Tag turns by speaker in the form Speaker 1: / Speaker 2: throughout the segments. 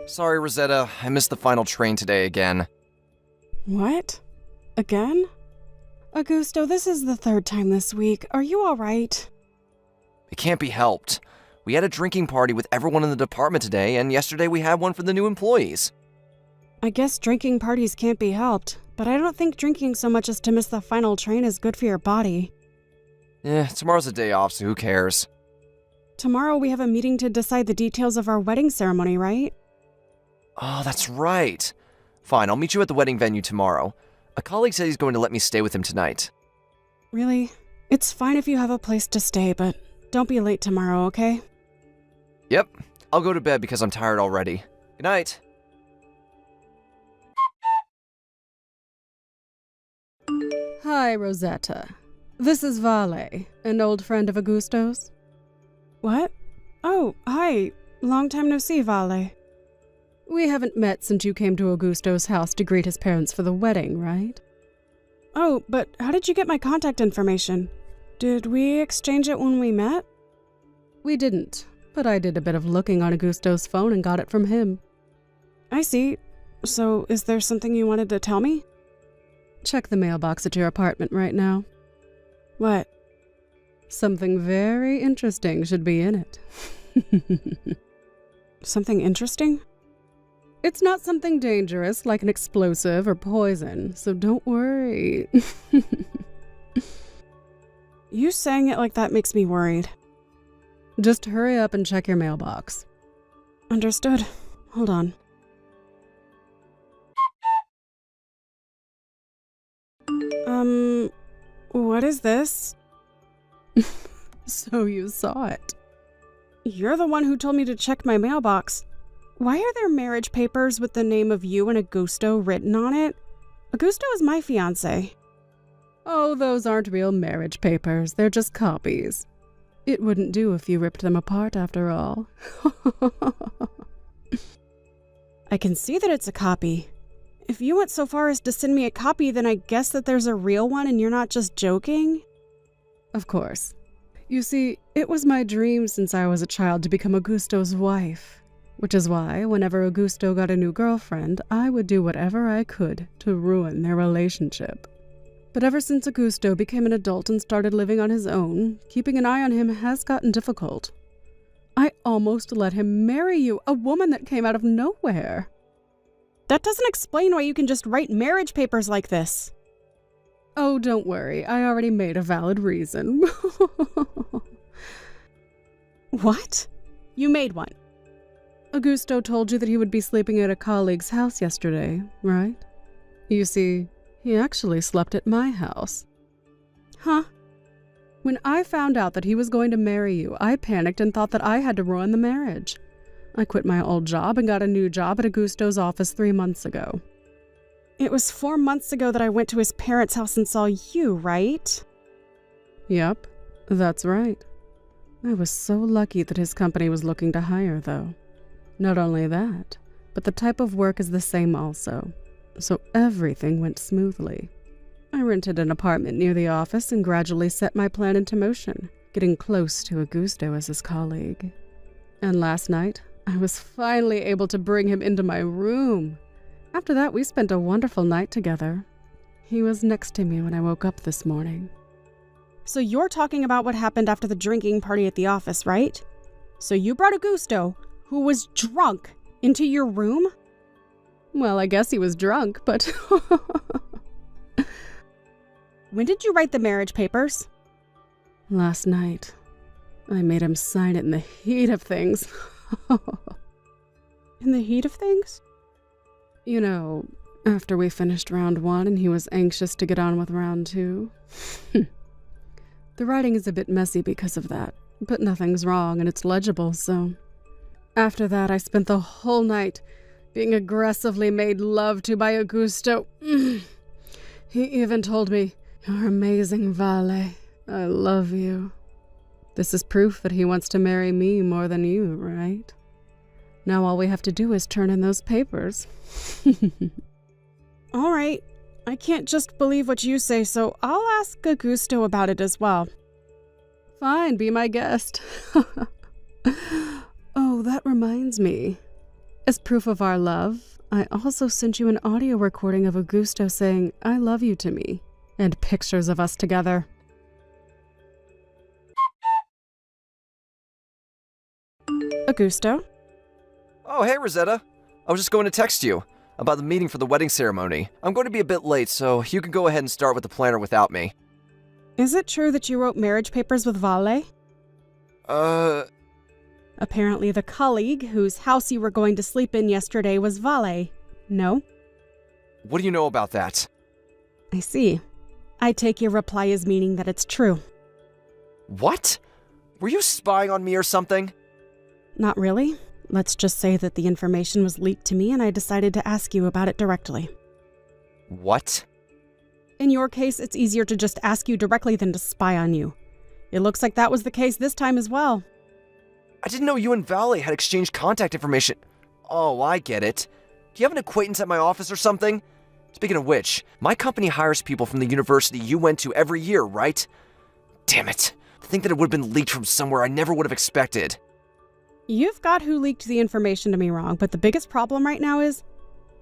Speaker 1: Sorry, Rosetta, I missed the final train today again.
Speaker 2: What? Again? Augusto, this is the third time this week. Are you alright?
Speaker 1: It can't be helped. We had a drinking party with everyone in the department today, and yesterday we had one for the new employees.
Speaker 2: I guess drinking parties can't be helped, but I don't think drinking so much as to miss the final train is good for your body.
Speaker 1: Tomorrow's a day off, so who cares?
Speaker 2: Tomorrow we have a meeting to decide the details of our wedding ceremony, right?
Speaker 1: Oh, that's right. Fine, I'll meet you at the wedding venue tomorrow. A colleague said he's going to let me stay with him tonight.
Speaker 2: Really? It's fine if you have a place to stay, but don't be late tomorrow, okay?
Speaker 1: Yep, I'll go to bed because I'm tired already. Good night.
Speaker 3: Hi, Rosetta. This is Vale, an old friend of Augusto's.
Speaker 2: What? Oh, hi. Long time no see, Vale.
Speaker 3: We haven't met since you came to Augusto's house to greet his parents for the wedding, right?
Speaker 2: Oh, but how did you get my contact information? Did we exchange it when we met?
Speaker 3: We didn't, but I did a bit of looking on Augusto's phone and got it from him.
Speaker 2: I see. So, is there something you wanted to tell me?
Speaker 3: Check the mailbox at your apartment right now.
Speaker 2: What?
Speaker 3: Something very interesting should be in it.
Speaker 2: Something interesting?
Speaker 3: It's not something dangerous like an explosive or poison, so don't worry.
Speaker 2: You saying it like that makes me worried.
Speaker 3: Just hurry up and check your mailbox.
Speaker 2: Understood. Hold on. What is this?
Speaker 3: So you saw it.
Speaker 2: You're the one who told me to check my mailbox. Why are there marriage papers with the name of you and Augusto written on it? Augusto is my fiance.
Speaker 3: Oh, those aren't real marriage papers. They're just copies. It wouldn't do if you ripped them apart after all.
Speaker 2: I can see that it's a copy. If you went so far as to send me a copy, then I guess that there's a real one and you're not just joking?
Speaker 3: Of course. You see, it was my dream since I was a child to become Augusto's wife, which is why, whenever Augusto got a new girlfriend, I would do whatever I could to ruin their relationship. But ever since Augusto became an adult and started living on his own, keeping an eye on him has gotten difficult. I almost let him marry you, a woman that came out of nowhere.
Speaker 2: That doesn't explain why you can just write marriage papers like this.
Speaker 3: Oh, don't worry. I already made a valid reason.
Speaker 2: What? You made one?
Speaker 3: Augusto told you that he would be sleeping at a colleague's house yesterday, right? You see, he actually slept at my house.
Speaker 2: Huh?
Speaker 3: When I found out that he was going to marry you, I panicked and thought that I had to ruin the marriage. I quit my old job and got a new job at Augusto's office 3 months ago.
Speaker 2: It was 4 months ago that I went to his parents' house and saw you, right?
Speaker 3: Yep, that's right. I was so lucky that his company was looking to hire, though. Not only that, but the type of work is the same also, so everything went smoothly. I rented an apartment near the office and gradually set my plan into motion, getting close to Augusto as his colleague. And last night, I was finally able to bring him into my room. After that, we spent a wonderful night together. He was next to me when I woke up this morning.
Speaker 2: So you're talking about what happened after the drinking party at the office, right? So you brought Augusto, who was drunk, into your room?
Speaker 3: Well, I guess he was drunk, but...
Speaker 2: When did you write the marriage papers?
Speaker 3: Last night. I made him sign it in the heat of things.
Speaker 2: In the heat of things?
Speaker 3: You know, after we finished round 1 and he was anxious to get on with round 2. The writing is a bit messy because of that, but nothing's wrong and it's legible, so... After that, I spent the whole night being aggressively made love to by Augusto. He even told me, "You're amazing, Vale. I love you." This is proof that he wants to marry me more than you, right? Now all we have to do is turn in those papers.
Speaker 2: All right. I can't just believe what you say, so I'll ask Augusto about it as well.
Speaker 3: Fine, be my guest. Oh, that reminds me. As proof of our love, I also sent you an audio recording of Augusto saying, "I love you" to me, and pictures of us together.
Speaker 2: Augusto?
Speaker 1: Oh, hey, Rosetta. I was just going to text you about the meeting for the wedding ceremony. I'm going to be a bit late, so you can go ahead and start with the planner without me.
Speaker 2: Is it true that you wrote marriage papers with Vale? Apparently the colleague whose house you were going to sleep in yesterday was Vale. No?
Speaker 1: What do you know about that?
Speaker 2: I see. I take your reply as meaning that it's true.
Speaker 1: What? Were you spying on me or something?
Speaker 2: Not really. Let's just say that the information was leaked to me and I decided to ask you about it directly.
Speaker 1: What?
Speaker 2: In your case, it's easier to just ask you directly than to spy on you. It looks like that was the case this time as well.
Speaker 1: I didn't know you and Valley had exchanged contact information. Oh, I get it. Do you have an acquaintance at my office or something? Speaking of which, my company hires people from the university you went to every year, right? Damn it. To think that it would have been leaked from somewhere I never would have expected.
Speaker 2: You've got who leaked the information to me wrong, but the biggest problem right now is,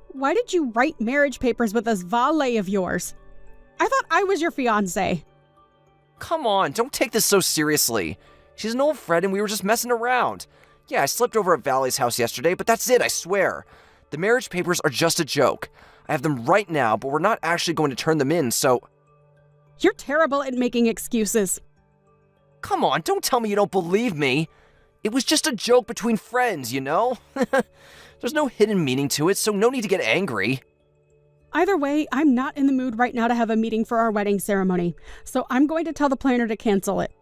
Speaker 2: why did you write marriage papers with this valet of yours? I thought I was your fiance.
Speaker 1: Come on, don't take this so seriously. She's an old friend and we were just messing around. Yeah, I slept over at Valley's house yesterday, but that's it, I swear. The marriage papers are just a joke. I have them right now, but we're not actually going to turn them in, so...
Speaker 2: You're terrible at making excuses.
Speaker 1: Come on, don't tell me you don't believe me. It was just a joke between friends, you know? There's no hidden meaning to it, so no need to get angry.
Speaker 2: Either way, I'm not in the mood right now to have a meeting for our wedding ceremony, so I'm going to tell the planner to cancel it.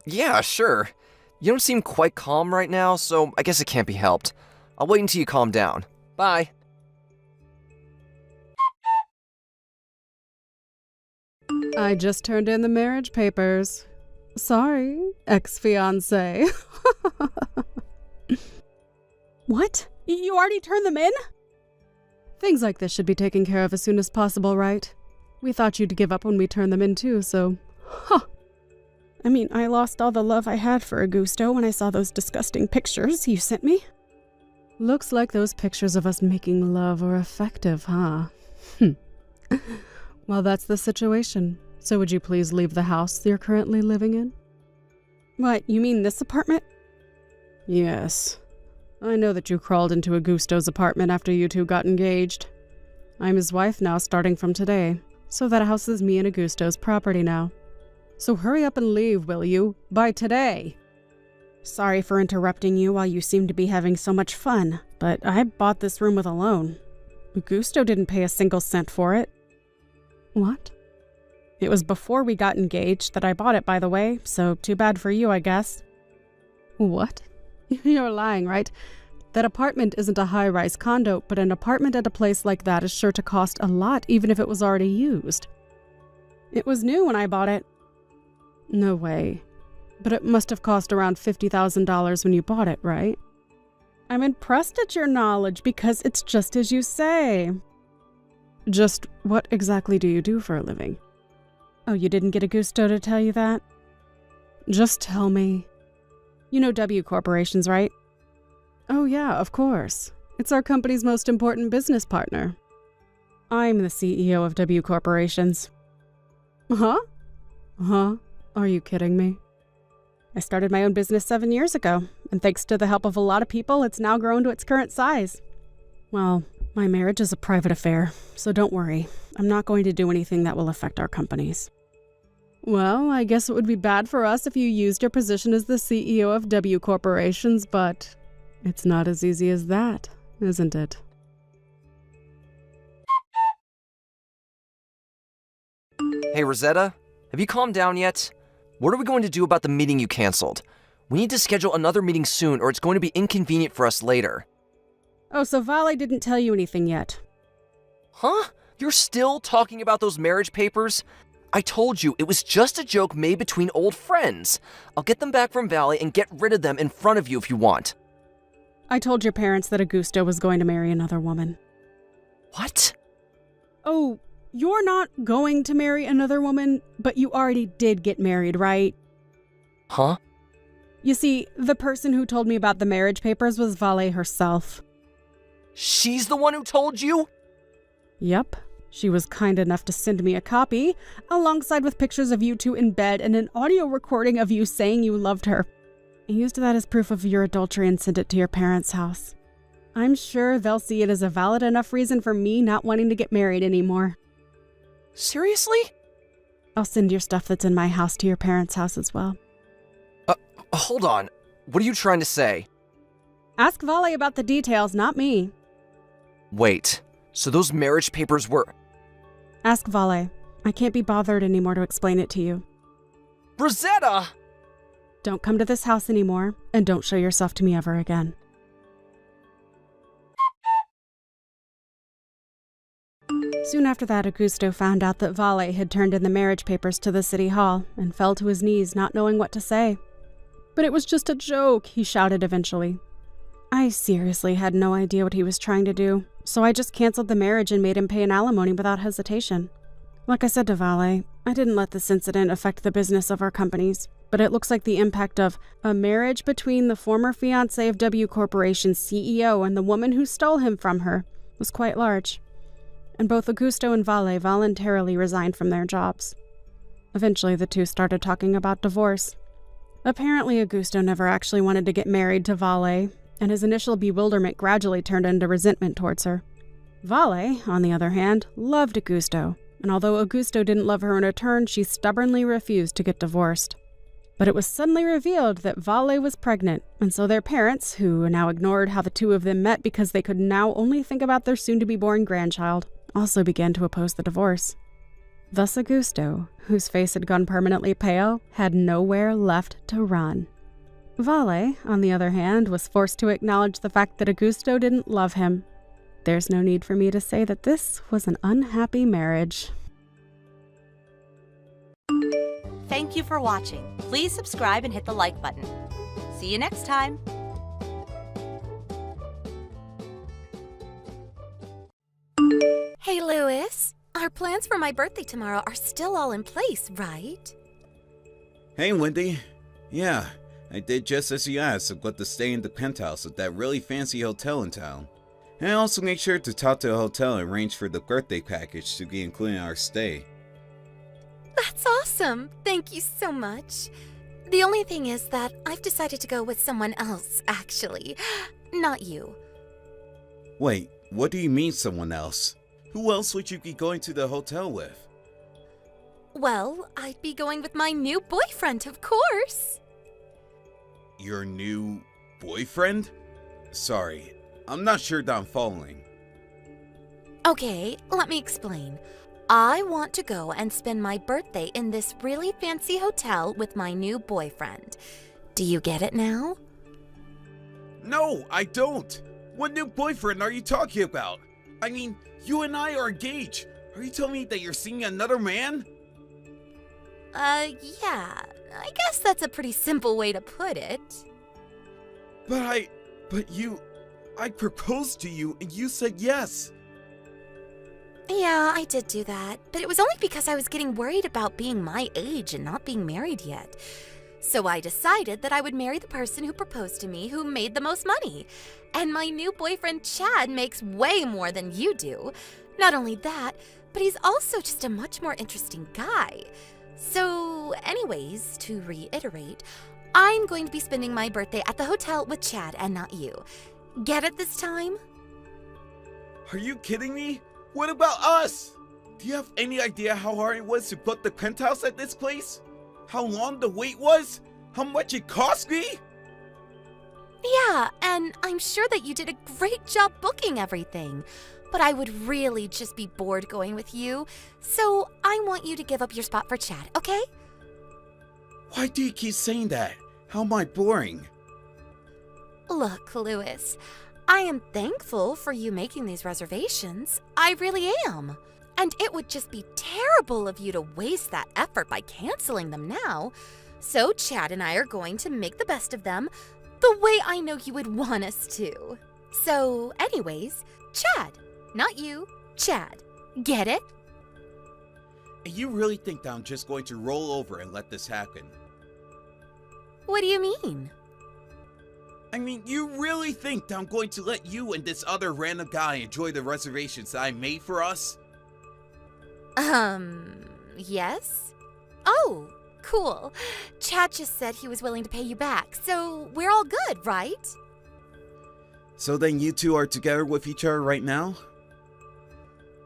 Speaker 1: Yeah, sure. You don't seem quite calm right now, so I guess it can't be helped. I'll wait until you calm down. Bye.
Speaker 3: I just turned in the marriage papers. Sorry, ex-fiance.
Speaker 2: What? You already turned them in?
Speaker 3: Things like this should be taken care of as soon as possible, right? We thought you'd give up when we turned them in too, so... Huh.
Speaker 2: I mean, I lost all the love I had for Augusto when I saw those disgusting pictures you sent me.
Speaker 3: Looks like those pictures of us making love are effective, huh? Well, that's the situation. So would you please leave the house you're currently living in?
Speaker 2: What, you mean this apartment?
Speaker 3: Yes. I know that you crawled into Augusto's apartment after you two got engaged. I'm his wife now starting from today, so that house is me and Augusto's property now. So hurry up and leave, will you? By today!
Speaker 2: Sorry for interrupting you while you seem to be having so much fun, but I bought this room with a loan. Augusto didn't pay a single cent for it.
Speaker 3: What?
Speaker 2: It was before we got engaged that I bought it, by the way, so too bad for you, I guess.
Speaker 3: What? You're lying, right? That apartment isn't a high-rise condo, but an apartment at a place like that is sure to cost a lot, even if it was already used.
Speaker 2: It was new when I bought it.
Speaker 3: No way. But it must have cost around $50,000 when you bought it, right?
Speaker 2: I'm impressed at your knowledge because it's just as you say.
Speaker 3: Just what exactly do you do for a living?
Speaker 2: Oh, you didn't get Augusto to tell you that?
Speaker 3: Just tell me.
Speaker 2: You know W Corporations, right?
Speaker 3: Oh yeah, of course. It's our company's most important business partner.
Speaker 2: I'm the CEO of W Corporations.
Speaker 3: Huh? Huh? Are you kidding me?
Speaker 2: I started my own business 7 years ago, and thanks to the help of a lot of people, it's now grown to its current size. Well, my marriage is a private affair, so don't worry. I'm not going to do anything that will affect our companies.
Speaker 3: Well, I guess it would be bad for us if you used your position as the CEO of W Corporations, but it's not as easy as that, isn't it?
Speaker 1: Hey, Rosetta, have you calmed down yet? What are we going to do about the meeting you canceled? We need to schedule another meeting soon or it's going to be inconvenient for us later.
Speaker 2: Oh, so Vale didn't tell you anything yet?
Speaker 1: Huh? You're still talking about those marriage papers? I told you, it was just a joke made between old friends. I'll get them back from Valley and get rid of them in front of you if you want.
Speaker 2: I told your parents that Augusto was going to marry another woman.
Speaker 1: What?
Speaker 2: Oh, you're not going to marry another woman, but you already did get married, right?
Speaker 1: Huh?
Speaker 2: You see, the person who told me about the marriage papers was Vale herself.
Speaker 1: She's the one who told you?
Speaker 2: Yep. She was kind enough to send me a copy, alongside with pictures of you two in bed and an audio recording of you saying you loved her. I used that as proof of your adultery and sent it to your parents' house. I'm sure they'll see it as a valid enough reason for me not wanting to get married anymore.
Speaker 1: Seriously?
Speaker 2: I'll send your stuff that's in my house to your parents' house as well.
Speaker 1: Hold on. What are you trying to say?
Speaker 2: Ask Vale about the details, not me.
Speaker 1: Wait, so those marriage papers were...
Speaker 2: Ask Vale. I can't be bothered anymore to explain it to you.
Speaker 1: Rosetta!
Speaker 2: Don't come to this house anymore, and don't show yourself to me ever again. Soon after that, Augusto found out that Vale had turned in the marriage papers to the city hall and fell to his knees, not knowing what to say. But it was just a joke, he shouted eventually. I seriously had no idea what he was trying to do, so I just canceled the marriage and made him pay an alimony without hesitation. Like I said to Vale, I didn't let this incident affect the business of our companies, but it looks like the impact of a marriage between the former fiance of W Corporation's CEO and the woman who stole him from her was quite large. And both Augusto and Vale voluntarily resigned from their jobs. Eventually, the two started talking about divorce. Apparently, Augusto never actually wanted to get married to Vale, and his initial bewilderment gradually turned into resentment towards her. Vale, on the other hand, loved Augusto, and although Augusto didn't love her in return, she stubbornly refused to get divorced. But it was suddenly revealed that Vale was pregnant, and so their parents, who now ignored how the two of them met because they could now only think about their soon-to-be-born grandchild, also began to oppose the divorce. Thus Augusto, whose face had gone permanently pale, had nowhere left to run. Vale, on the other hand, was forced to acknowledge the fact that Augusto didn't love him. There's no need for me to say that this was an unhappy marriage.
Speaker 4: Thank you for watching. Please subscribe and hit the like button. See you next time.
Speaker 5: Hey, Louis. Our plans for my birthday tomorrow are still all in place, right?
Speaker 6: Hey, Wendy. Yeah, I did just as you asked. I've got to stay in the penthouse of that really fancy hotel in town. And I also make sure to talk to the hotel and arrange for the birthday package to be included in our stay.
Speaker 5: That's awesome. Thank you so much. The only thing is that I've decided to go with someone else, actually. Not you.
Speaker 6: Wait, what do you mean someone else? Who else would you be going to the hotel with?
Speaker 5: Well, I'd be going with my new boyfriend, of course.
Speaker 6: Your new boyfriend? Sorry, I'm not sure that I'm following.
Speaker 5: Okay, let me explain. I want to go and spend my birthday in this really fancy hotel with my new boyfriend. Do you get it now?
Speaker 6: No, I don't. What new boyfriend are you talking about? I mean, you and I are engaged. Are you telling me that you're seeing another man?
Speaker 5: Yeah. I guess that's a pretty simple way to put it.
Speaker 6: I proposed to you and you said yes.
Speaker 5: Yeah, I did do that, but it was only because I was getting worried about being my age and not being married yet. So I decided that I would marry the person who proposed to me who made the most money. And my new boyfriend Chad makes way more than you do. Not only that, but he's also just a much more interesting guy. So anyways, to reiterate, I'm going to be spending my birthday at the hotel with Chad and not you. Get it this time?
Speaker 6: Are you kidding me? What about us? Do you have any idea how hard it was to book the penthouse at this place? How long the wait was? How much it cost me?
Speaker 5: Yeah, and I'm sure that you did a great job booking everything. But I would really just be bored going with you, so I want you to give up your spot for Chad, okay?
Speaker 6: Why do you keep saying that? How am I boring?
Speaker 5: Look, Louis, I am thankful for you making these reservations. I really am. And it would just be terrible of you to waste that effort by canceling them now. So Chad and I are going to make the best of them the way I know you would want us to. So anyways, Chad, not you, Chad. Get it?
Speaker 6: And you really think that I'm just going to roll over and let this happen?
Speaker 5: What do you mean?
Speaker 6: I mean, you really think that I'm going to let you and this other random guy enjoy the reservations that I made for us?
Speaker 5: Yes? Oh, cool. Chad just said he was willing to pay you back, so we're all good, right?
Speaker 6: So then you two are together with each other right now?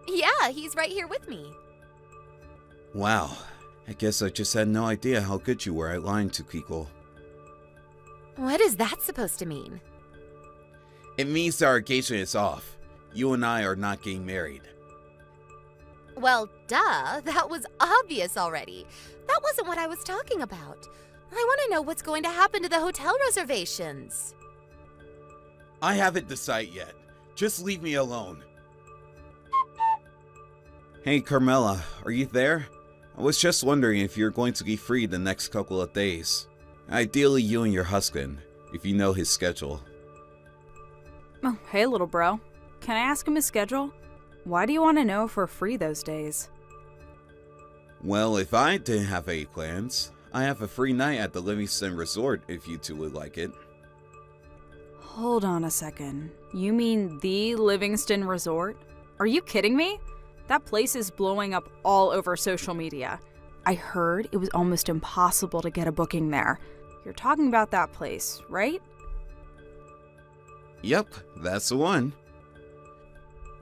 Speaker 5: Yeah, he's right here with me.
Speaker 6: Wow, I guess I just had no idea how good you were at lying to people.
Speaker 5: What is that supposed to mean?
Speaker 6: It means our engagement is off. You and I are not getting married.
Speaker 5: Well, duh, that was obvious already. That wasn't what I was talking about. I want to know what's going to happen to the hotel reservations.
Speaker 6: I haven't decided yet. Just leave me alone. Hey, Carmela, are you there? I was just wondering if you're going to be free the next couple of days. Ideally, you and your husband, if you know his schedule.
Speaker 7: Oh, hey, little bro. Can I ask him his schedule? Why do you want to know if we're free those days?
Speaker 6: Well, if I didn't have any plans, I have a free night at the Livingston Resort if you two would like it.
Speaker 7: Hold on a second. You mean the Livingston Resort? Are you kidding me? That place is blowing up all over social media. I heard it was almost impossible to get a booking there. You're talking about that place, right?
Speaker 6: Yep, that's the one.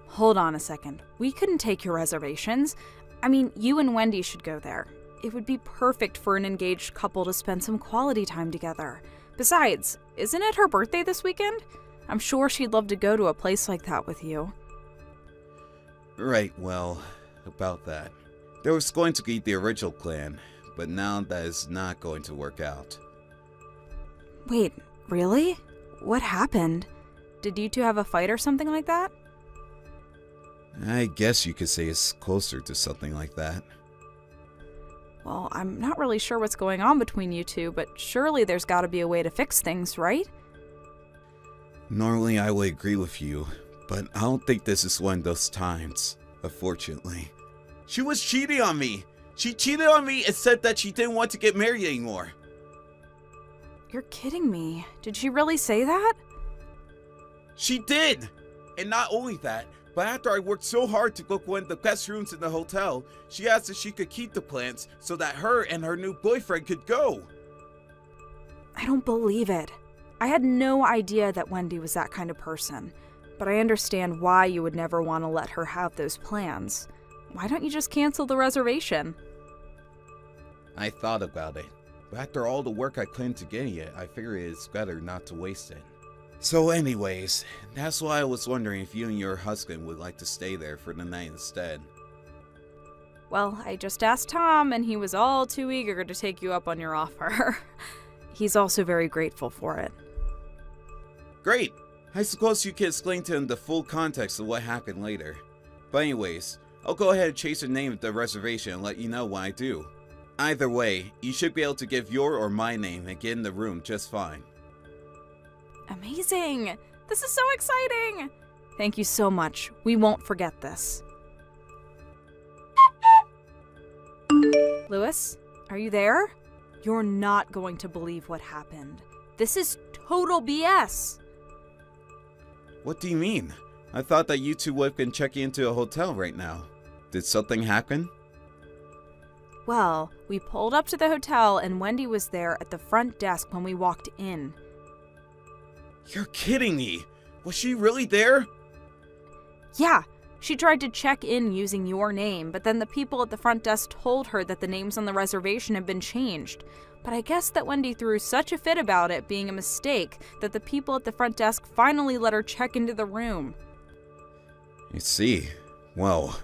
Speaker 7: Hold on a second. We couldn't take your reservations. I mean, you and Wendy should go there. It would be perfect for an engaged couple to spend some quality time together. Besides, isn't it her birthday this weekend? I'm sure she'd love to go to a place like that with you.
Speaker 6: Right, well, about that. There was going to be the original plan, but now that is not going to work out.
Speaker 7: Wait, really? What happened? Did you two have a fight or something like that?
Speaker 6: I guess you could say it's closer to something like that.
Speaker 7: Well, I'm not really sure what's going on between you two, but surely there's got to be a way to fix things, right?
Speaker 6: Normally I would agree with you, but I don't think this is one of those times, unfortunately. She was cheating on me! She cheated on me and said that she didn't want to get married anymore.
Speaker 7: You're kidding me. Did she really say that?
Speaker 6: She did! And not only that, but after I worked so hard to book one of the best rooms in the hotel, she asked if she could keep the plans so that her and her new boyfriend could go.
Speaker 7: I don't believe it. I had no idea that Wendy was that kind of person, but I understand why you would never want to let her have those plans. Why don't you just cancel the reservation?
Speaker 6: I thought about it, but after all the work I put into getting it, I figured it's better not to waste it. So anyways, that's why I was wondering if you and your husband would like to stay there for the night instead.
Speaker 7: Well, I just asked Tom, and he was all too eager to take you up on your offer. He's also very grateful for it.
Speaker 6: Great! I suppose you can explain to him the full context of what happened later. But anyways, I'll go ahead and chase the name of the reservation and let you know when I do. Either way, you should be able to give your or my name and get in the room just fine.
Speaker 7: Amazing! This is so exciting! Thank you so much. We won't forget this. Lewis, are you there? You're not going to believe what happened. This is total BS.
Speaker 6: What do you mean? I thought that you two would have been checking into a hotel right now. Did something happen?
Speaker 7: Well, we pulled up to the hotel and Wendy was there at the front desk when we walked in.
Speaker 6: You're kidding me! Was she really there?
Speaker 7: Yeah, she tried to check in using your name, but then the people at the front desk told her that the names on the reservation had been changed. But I guess that Wendy threw such a fit about it being a mistake that the people at the front desk finally let her check into the room.
Speaker 6: I see. Well,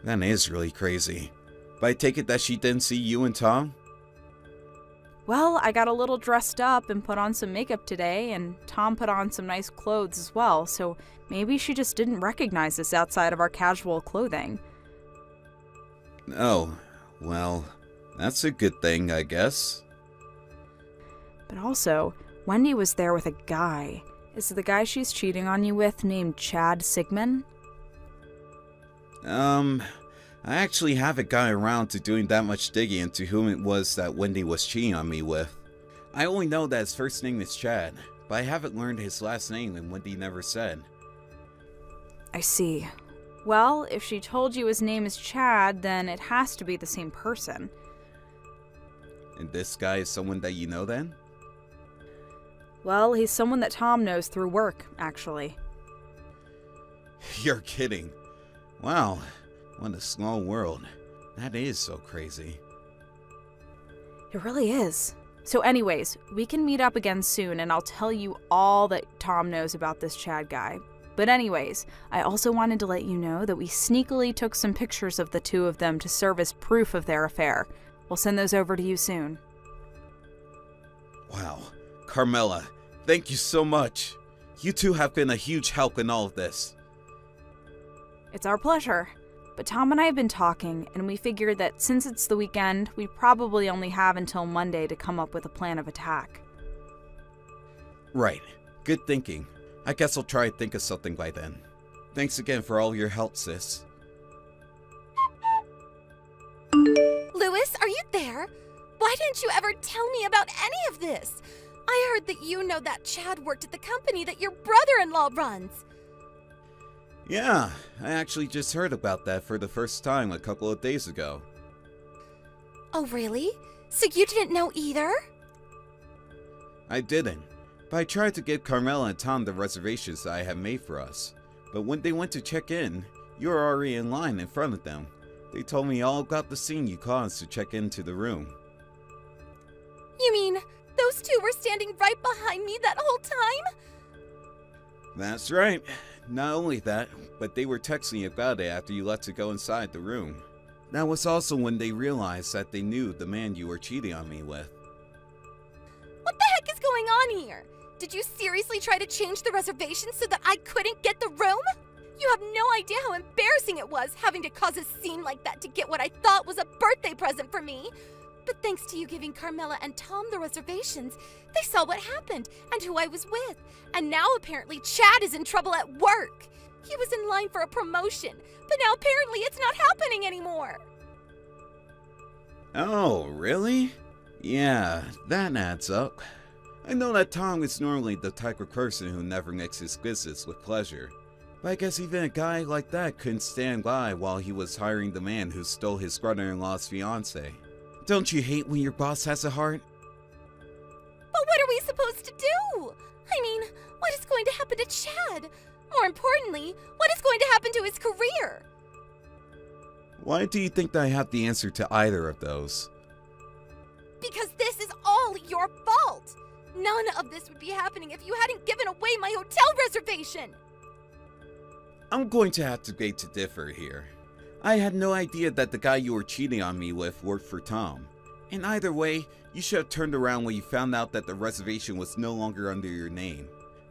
Speaker 6: that is really crazy. But I take it that she didn't see you and Tom?
Speaker 7: Well, I got a little dressed up and put on some makeup today, and Tom put on some nice clothes as well, so maybe she just didn't recognize us outside of our casual clothing.
Speaker 6: Oh, well, that's a good thing, I guess.
Speaker 7: But also, Wendy was there with a guy. Is the guy she's cheating on you with named Chad Sigmund?
Speaker 6: I actually haven't gotten around to doing that much digging into whom it was that Wendy was cheating on me with. I only know that his first name is Chad, but I haven't learned his last name and Wendy never said.
Speaker 7: I see. Well, if she told you his name is Chad, then it has to be the same person.
Speaker 6: And this guy is someone that you know then?
Speaker 7: Well, he's someone that Tom knows through work, actually.
Speaker 6: You're kidding. Wow, what a small world. That is so crazy.
Speaker 7: It really is. So anyways, we can meet up again soon and I'll tell you all that Tom knows about this Chad guy. But anyways, I also wanted to let you know that we sneakily took some pictures of the two of them to serve as proof of their affair. We'll send those over to you soon.
Speaker 6: Wow, Carmela, thank you so much. You two have been a huge help in all of this.
Speaker 7: It's our pleasure. But Tom and I have been talking, and we figured that since it's the weekend, we probably only have until Monday to come up with a plan of attack.
Speaker 6: Right, good thinking. I guess I'll try to think of something by then. Thanks again for all your help, sis.
Speaker 5: Louis, are you there? Why didn't you ever tell me about any of this? I heard that you know that Chad worked at the company that your brother-in-law runs.
Speaker 6: Yeah, I actually just heard about that for the first time a couple of days ago.
Speaker 5: Oh, really? So you didn't know either?
Speaker 6: I didn't, but I tried to give Carmela and Tom the reservations that I had made for us. But when they went to check in, you were already in line in front of them. They told me all about the scene you caused to check into the room.
Speaker 5: You mean those two were standing right behind me that whole time?
Speaker 6: That's right. Not only that, but they were texting about it after you left to go inside the room. That was also when they realized that they knew the man you were cheating on me with.
Speaker 5: What the heck is going on here? Did you seriously try to change the reservation so that I couldn't get the room? You have no idea how embarrassing it was having to cause a scene like that to get what I thought was a birthday present for me. But thanks to you giving Carmela and Tom the reservations, they saw what happened and who I was with. And now apparently Chad is in trouble at work. He was in line for a promotion, but now apparently it's not happening anymore.
Speaker 6: Oh, really? Yeah, that adds up. I know that Tom is normally the type of person who never mixes business with pleasure. But I guess even a guy like that couldn't stand by while he was hiring the man who stole his brother-in-law's fiance. Don't you hate when your boss has a heart?
Speaker 5: But what are we supposed to do? I mean, what is going to happen to Chad? More importantly, what is going to happen to his career?
Speaker 6: Why do you think that I have the answer to either of those?
Speaker 5: Because this is all your fault. None of this would be happening if you hadn't given away my hotel reservation.
Speaker 6: I'm going to have to beg to differ here. I had no idea that the guy you were cheating on me with worked for Tom. In either way, you should have turned around when you found out that the reservation was no longer under your name.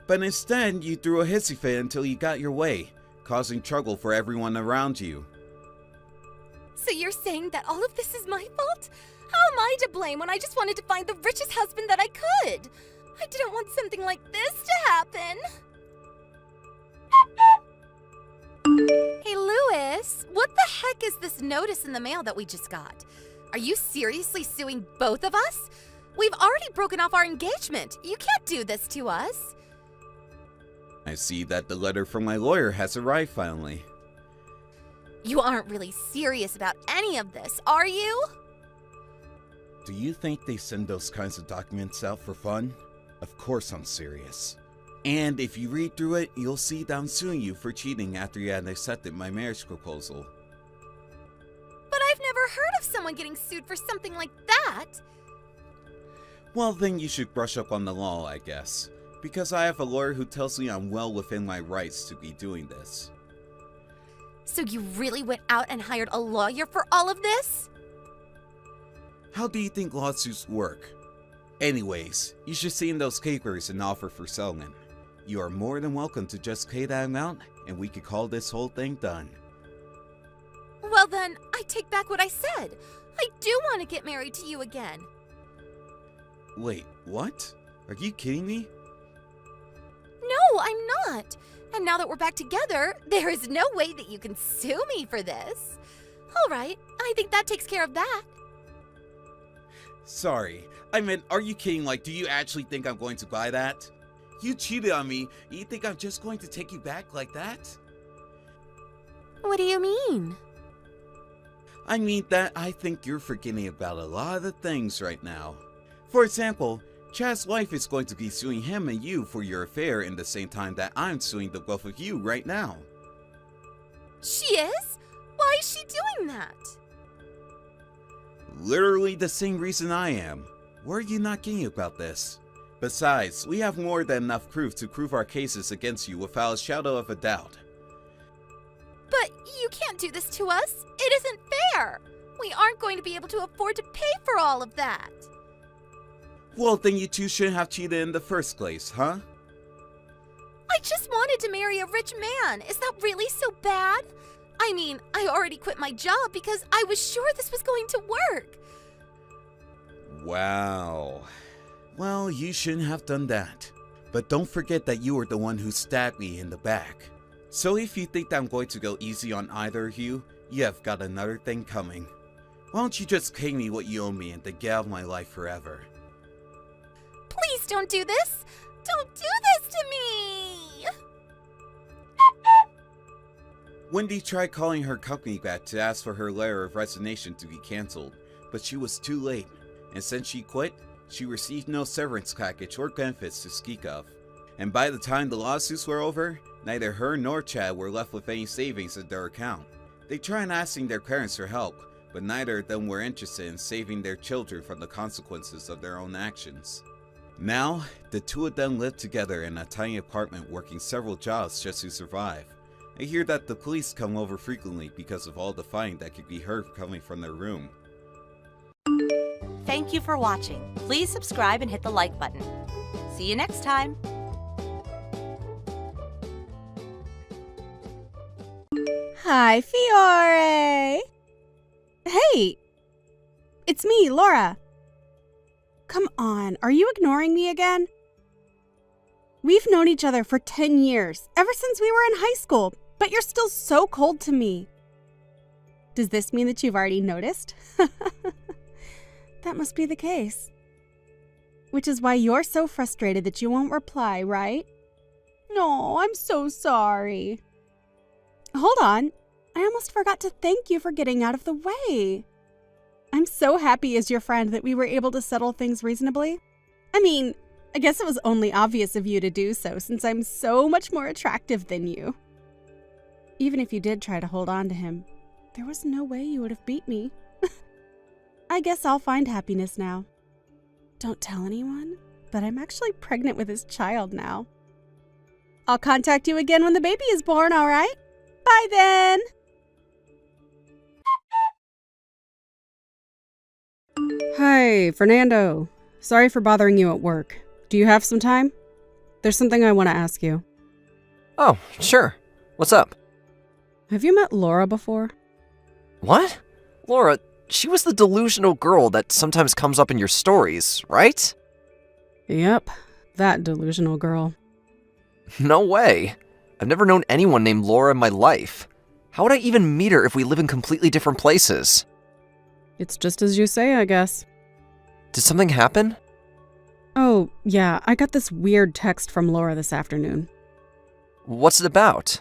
Speaker 6: But instead, you threw a hissy fit until you got your way, causing trouble for everyone around you.
Speaker 5: So you're saying that all of this is my fault? How am I to blame when I just wanted to find the richest husband that I could? I didn't want something like this to happen. Hey, Louis, what the heck is this notice in the mail that we just got? Are you seriously suing both of us? We've already broken off our engagement. You can't do this to us.
Speaker 6: I see that the letter from my lawyer has arrived finally.
Speaker 5: You aren't really serious about any of this, are you?
Speaker 6: Do you think they send those kinds of documents out for fun? Of course I'm serious. And if you read through it, you'll see that I'm suing you for cheating after you had accepted my marriage proposal.
Speaker 5: But I've never heard of someone getting sued for something like that.
Speaker 6: Well, then you should brush up on the law, I guess. Because I have a lawyer who tells me I'm well within my rights to be doing this.
Speaker 5: So you really went out and hired a lawyer for all of this?
Speaker 6: How do you think lawsuits work? Anyways, you should see in those papers an offer for settlement. You are more than welcome to just pay that amount, and we could call this whole thing done.
Speaker 5: Well then, I take back what I said. I do want to get married to you again.
Speaker 6: Wait, what? Are you kidding me?
Speaker 5: No, I'm not. And now that we're back together, there is no way that you can sue me for this. All right, I think that takes care of that.
Speaker 6: Sorry. I meant, are you kidding? Like, do you actually think I'm going to buy that? You cheated on me. You think I'm just going to take you back like that?
Speaker 5: What do you mean?
Speaker 6: I mean that I think you're forgetting about a lot of things right now. For example, Chad's wife is going to be suing him and you for your affair in the same time that I'm suing the both of you right now.
Speaker 5: She is? Why is she doing that?
Speaker 6: Literally the same reason I am. Why are you not getting about this? Besides, we have more than enough proof to prove our cases against you without a shadow of a doubt.
Speaker 5: But you can't do this to us. It isn't fair. We aren't going to be able to afford to pay for all of that.
Speaker 6: Well, then you two shouldn't have cheated in the first place, huh?
Speaker 5: I just wanted to marry a rich man. Is that really so bad? I mean, I already quit my job because I was sure this was going to work.
Speaker 6: Wow. Well, you shouldn't have done that. But don't forget that you were the one who stabbed me in the back. So if you think that I'm going to go easy on either of you, you have got another thing coming. Why don't you just pay me what you owe me and then get out of my life forever?
Speaker 5: Please don't do this. Don't do this to me.
Speaker 6: Wendy tried calling her company back to ask for her letter of resignation to be cancelled, but she was too late, and since she quit, she received no severance package or benefits to speak of. And by the time the lawsuits were over, neither her nor Chad were left with any savings in their account. They tried asking their parents for help, but neither of them were interested in saving their children from the consequences of their own actions. Now, the two of them live together in a tiny apartment working several jobs just to survive. I hear that the police come over frequently because of all the fighting that could be heard coming from their room.
Speaker 4: Thank you for watching. Please subscribe and hit the like button. See you next time.
Speaker 2: Hi, Fiore! Hey! It's me, Laura. Come on, are you ignoring me again? We've known each other for 10 years, ever since we were in high school, but you're still so cold to me. Does this mean that you've already noticed? That must be the case. Which is why you're so frustrated that you won't reply, right? No, I'm so sorry. Hold on. I almost forgot to thank you for getting out of the way. I'm so happy as your friend that we were able to settle things reasonably. I mean, I guess it was only obvious of you to do so since I'm so much more attractive than you. Even if you did try to hold on to him, there was no way you would have beat me. I guess I'll find happiness now. Don't tell anyone, but I'm actually pregnant with his child now. I'll contact you again when the baby is born, all right? Bye then!
Speaker 3: Hi, Fernando. Sorry for bothering you at work. Do you have some time? There's something I want to ask you.
Speaker 1: Oh, sure. What's up?
Speaker 3: Have you met Laura before?
Speaker 1: What? Laura, she was the delusional girl that sometimes comes up in your stories, right?
Speaker 3: Yep, that delusional girl.
Speaker 1: No way. I've never known anyone named Laura in my life. How would I even meet her if we live in completely different places?
Speaker 3: It's just as you say, I guess.
Speaker 1: Did something happen?
Speaker 3: Oh, yeah, I got this weird text from Laura this afternoon.
Speaker 1: What's it about?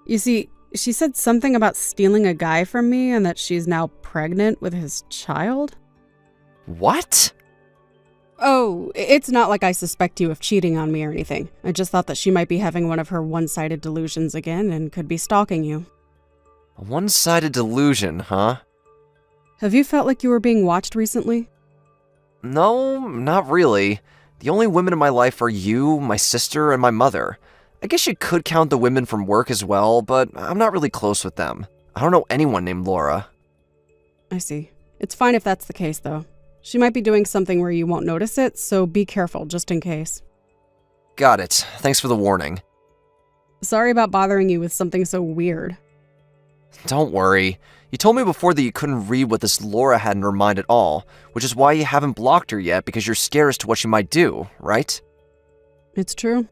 Speaker 3: You see, she said something about stealing a guy from me and that she's now pregnant with his child.
Speaker 1: What?
Speaker 3: Oh, it's not like I suspect you of cheating on me or anything. I just thought that she might be having one of her one-sided delusions again and could be stalking you.
Speaker 1: A one-sided delusion, huh?
Speaker 3: Have you felt like you were being watched recently?
Speaker 1: No, not really. The only women in my life are you, my sister, and my mother. I guess you could count the women from work as well, but I'm not really close with them. I don't know anyone named Laura.
Speaker 3: I see. It's fine if that's the case, though. She might be doing something where you won't notice it, so be careful, just in case.
Speaker 1: Got it. Thanks for the warning.
Speaker 3: Sorry about bothering you with something so weird.
Speaker 1: Don't worry. You told me before that you couldn't read what this Laura had in her mind at all, which is why you haven't blocked her yet because you're scared as to what she might do, right?
Speaker 3: It's true.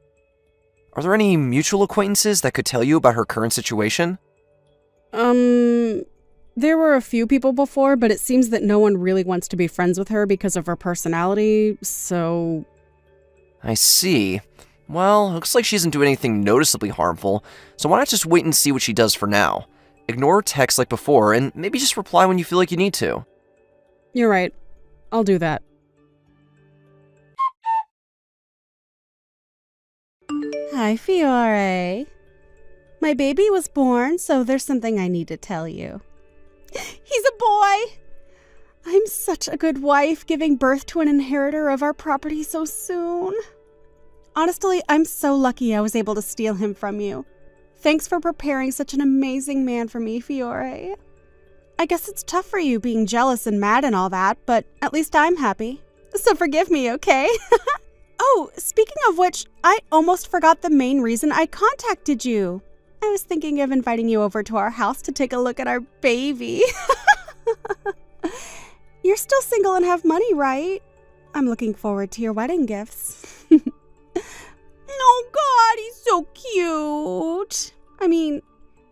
Speaker 1: Are there any mutual acquaintances that could tell you about her current situation?
Speaker 2: There were a few people before, but it seems that no one really wants to be friends with her because of her personality, so...
Speaker 1: I see. Well, looks like she doesn't do anything noticeably harmful, so why not just wait and see what she does for now? Ignore her texts like before, and maybe just reply when you feel like you need to.
Speaker 2: You're right. I'll do that.
Speaker 3: Hi, Fiore. My baby was born, so there's something I need to tell you. He's a boy! I'm such a good wife, giving birth to an inheritor of our property so soon. Honestly, I'm so lucky I was able to steal him from you. Thanks for preparing such an amazing man for me, Fiore. I guess it's tough for you being jealous and mad and all that, but at least I'm happy. So forgive me, okay? Oh, speaking of which, I almost forgot the main reason I contacted you. I was thinking of inviting you over to our house to take a look at our baby. You're still single and have money, right? I'm looking forward to your wedding gifts. Oh God, he's so cute. I mean,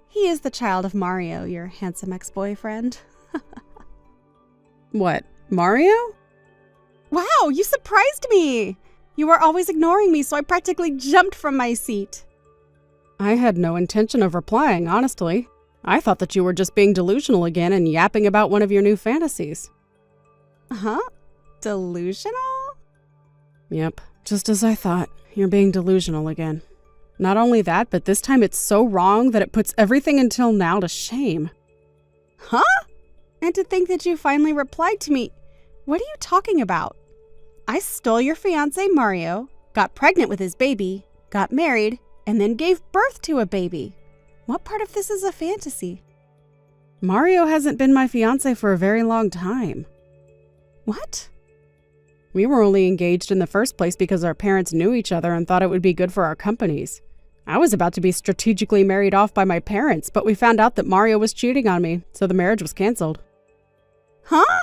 Speaker 3: he is the child of Mario, your handsome ex-boyfriend.
Speaker 2: What, Mario?
Speaker 3: Wow, you surprised me. You were always ignoring me, so I practically jumped from my seat.
Speaker 2: I had no intention of replying, honestly. I thought that you were just being delusional again and yapping about one of your new fantasies.
Speaker 3: Huh? Delusional?
Speaker 2: Yep, just as I thought. You're being delusional again. Not only that, but this time it's so wrong that it puts everything until now to shame.
Speaker 3: Huh? And to think that you finally replied to me. What are you talking about? I stole your fiance, Mario, got pregnant with his baby, got married, and then gave birth to a baby. What part of this is a fantasy?
Speaker 2: Mario hasn't been my fiance for a very long time.
Speaker 3: What?
Speaker 2: We were only engaged in the first place because our parents knew each other and thought it would be good for our companies. I was about to be strategically married off by my parents, but we found out that Mario was cheating on me, so the marriage was canceled.
Speaker 3: Huh?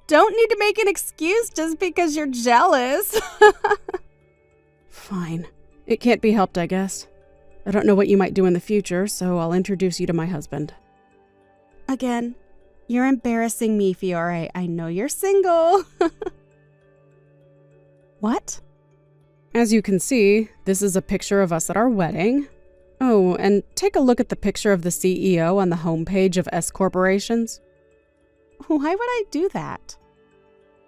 Speaker 3: Don't need to make an excuse just because you're jealous.
Speaker 2: Fine. It can't be helped, I guess. I don't know what you might do in the future, so I'll introduce you to my husband.
Speaker 3: Again, you're embarrassing me, Fiore. I know you're single. What?
Speaker 2: As you can see, this is a picture of us at our wedding. Oh, and take a look at the picture of the CEO on the homepage of S Corporations.
Speaker 3: Why would I do that?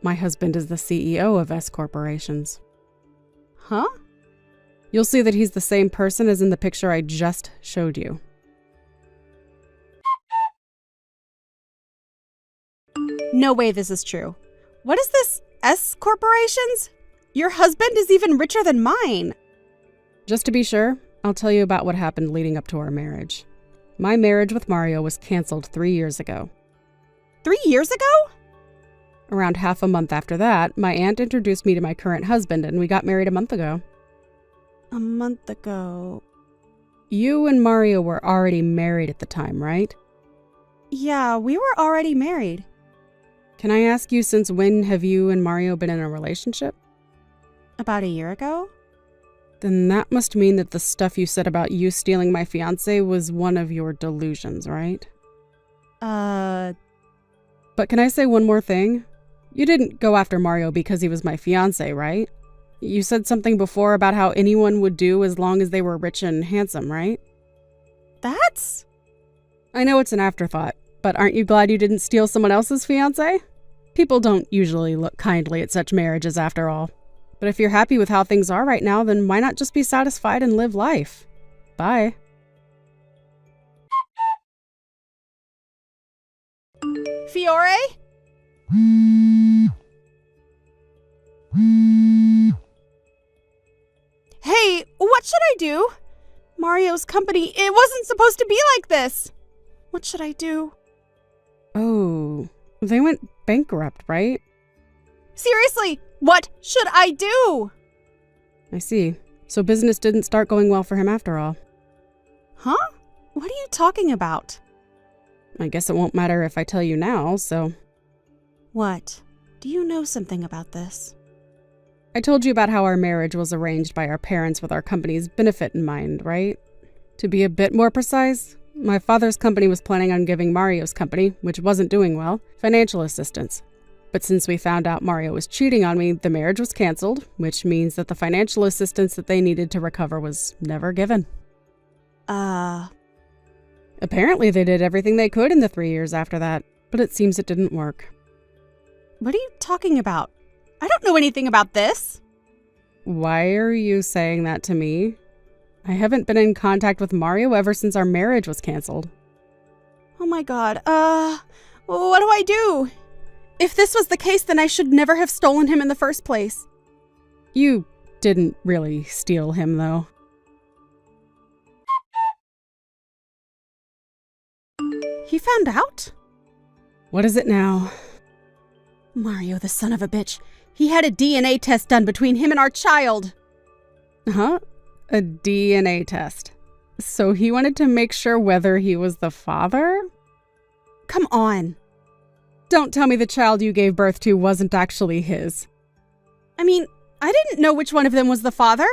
Speaker 2: My husband is the CEO of S Corporations.
Speaker 3: Huh?
Speaker 2: You'll see that he's the same person as in the picture I just showed you.
Speaker 3: No way this is true. What is this? S Corporations? Your husband is even richer than mine.
Speaker 2: Just to be sure, I'll tell you about what happened leading up to our marriage. My marriage with Mario was canceled 3 years ago.
Speaker 3: 3 years ago?
Speaker 2: Around half a month after that, my aunt introduced me to my current husband and we got married a month ago.
Speaker 3: A month ago.
Speaker 2: You and Mario were already married at the time, right?
Speaker 3: Yeah, we were already married.
Speaker 2: Can I ask you, since when have you and Mario been in a relationship?
Speaker 3: About a year ago?
Speaker 2: Then that must mean that the stuff you said about you stealing my fiance was one of your delusions, right? But can I say one more thing? You didn't go after Mario because he was my fiance, right? You said something before about how anyone would do as long as they were rich and handsome, right?
Speaker 3: That's...
Speaker 2: I know it's an afterthought, but aren't you glad you didn't steal someone else's fiance? People don't usually look kindly at such marriages after all. But if you're happy with how things are right now, then why not just be satisfied and live life? Bye.
Speaker 3: Fiore? Hey, what should I do? Mario's company, it wasn't supposed to be like this. What should I do?
Speaker 2: Oh, they went bankrupt, right?
Speaker 3: Seriously, what should I do?
Speaker 2: I see. So business didn't start going well for him after all.
Speaker 3: Huh? What are you talking about?
Speaker 2: I guess it won't matter if I tell you now, so...
Speaker 3: What? Do you know something about this?
Speaker 2: I told you about how our marriage was arranged by our parents with our company's benefit in mind, right? To be a bit more precise, My father's company was planning on giving Mario's company, which wasn't doing well, financial assistance. But since we found out Mario was cheating on me, the marriage was canceled, which means that the financial assistance that they needed to recover was never given. Apparently they did everything they could in the 3 years after that, but it seems it didn't work.
Speaker 3: What are you talking about? I don't know anything about this.
Speaker 2: Why are you saying that to me? I haven't been in contact with Mario ever since our marriage was canceled.
Speaker 3: Oh my god, what do I do? If this was the case, then I should never have stolen him in the first place.
Speaker 2: You didn't really steal him, though.
Speaker 3: He found out?
Speaker 2: What is it now?
Speaker 3: Mario, the son of a bitch. He had a DNA test done between him and our child.
Speaker 2: Huh? A DNA test. So he wanted to make sure whether he was the father?
Speaker 3: Come on.
Speaker 2: Don't tell me the child you gave birth to wasn't actually his.
Speaker 3: I mean, I didn't know which one of them was the father.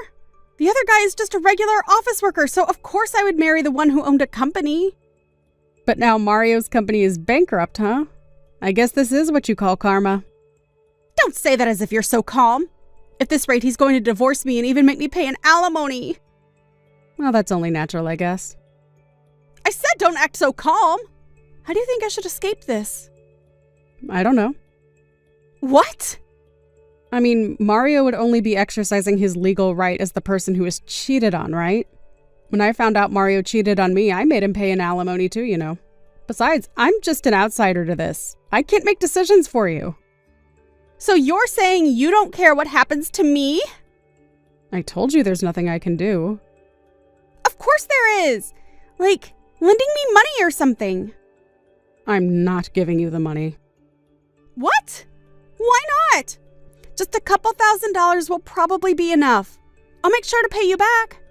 Speaker 3: The other guy is just a regular office worker, so of course I would marry the one who owned a company.
Speaker 2: But now Mario's company is bankrupt, huh? I guess this is what you call karma.
Speaker 3: Don't say that as if you're so calm. At this rate, he's going to divorce me and even make me pay an alimony.
Speaker 2: Well, that's only natural, I guess.
Speaker 3: I said don't act so calm. How do you think I should escape this?
Speaker 2: I don't know.
Speaker 3: What?
Speaker 2: I mean, Mario would only be exercising his legal right as the person who was cheated on, right? When I found out Mario cheated on me, I made him pay an alimony too, you know. Besides, I'm just an outsider to this. I can't make decisions for you.
Speaker 3: So you're saying you don't care what happens to me?
Speaker 2: I told you there's nothing I can do.
Speaker 3: Of course there is. Like, lending me money or something.
Speaker 2: I'm not giving you the money.
Speaker 3: What? Why not? Just a couple $1,000s will probably be enough. I'll make sure to pay you back.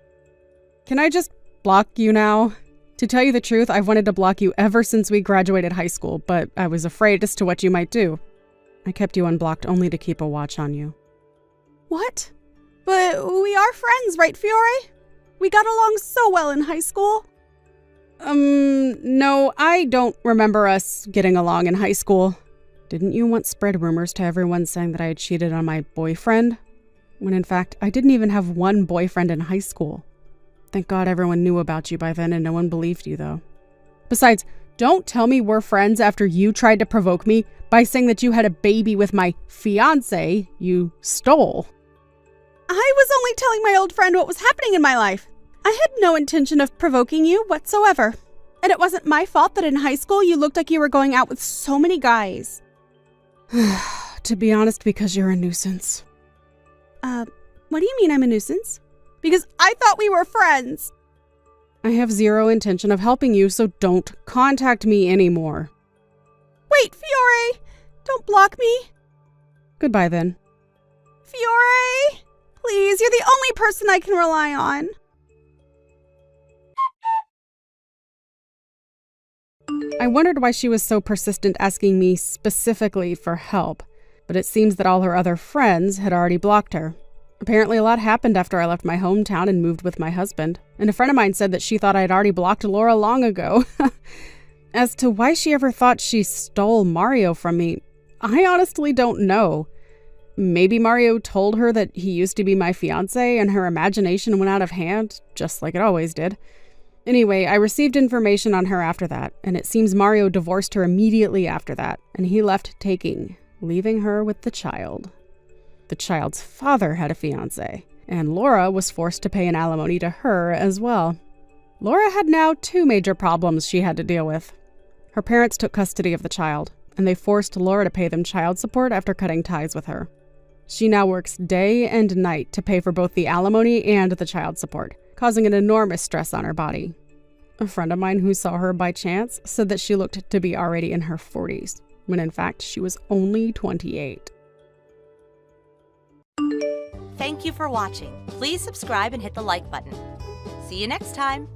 Speaker 2: Can I just block you now? To tell you the truth, I've wanted to block you ever since we graduated high school, but I was afraid as to what you might do. I kept you unblocked only to keep a watch on you.
Speaker 3: What? But we are friends, right, Fiore? We got along so well in high school.
Speaker 2: No, I don't remember us getting along in high school. Didn't you once spread rumors to everyone saying that I had cheated on my boyfriend? When in fact, I didn't even have one boyfriend in high school. Thank God everyone knew about you by then and no one believed you, though. Besides, don't tell me we're friends after you tried to provoke me by saying that you had a baby with my fiance you stole.
Speaker 3: I was only telling my old friend what was happening in my life. I had no intention of provoking you whatsoever. And it wasn't my fault that in high school you looked like you were going out with so many guys.
Speaker 2: To be honest, because you're a nuisance.
Speaker 3: What do you mean I'm a nuisance? Because I thought we were friends.
Speaker 2: I have zero intention of helping you, so don't contact me anymore.
Speaker 3: Wait, Fiore! Don't block me.
Speaker 2: Goodbye, then.
Speaker 3: Fiore! Please, you're the only person I can rely on.
Speaker 2: I wondered why she was so persistent asking me specifically for help, but it seems that all her other friends had already blocked her. Apparently a lot happened after I left my hometown and moved with my husband, and a friend of mine said that she thought I had already blocked Laura long ago. As to why she ever thought she stole Mario from me, I honestly don't know. Maybe Mario told her that he used to be my fiance and her imagination went out of hand, just like it always did. Anyway, I received information on her after that, and it seems Mario divorced her immediately after that, and he left taking, leaving her with the child. The child's father had a fiance, and Laura was forced to pay an alimony to her as well. Laura had now 2 major problems she had to deal with. Her parents took custody of the child, and they forced Laura to pay them child support after cutting ties with her. She now works day and night to pay for both the alimony and the child support, causing an enormous stress on her body. A friend of mine who saw her by chance said that she looked to be already in her 40s, when in fact she was only 28.
Speaker 4: Thank you for watching. Please subscribe and hit the like button. See you next time.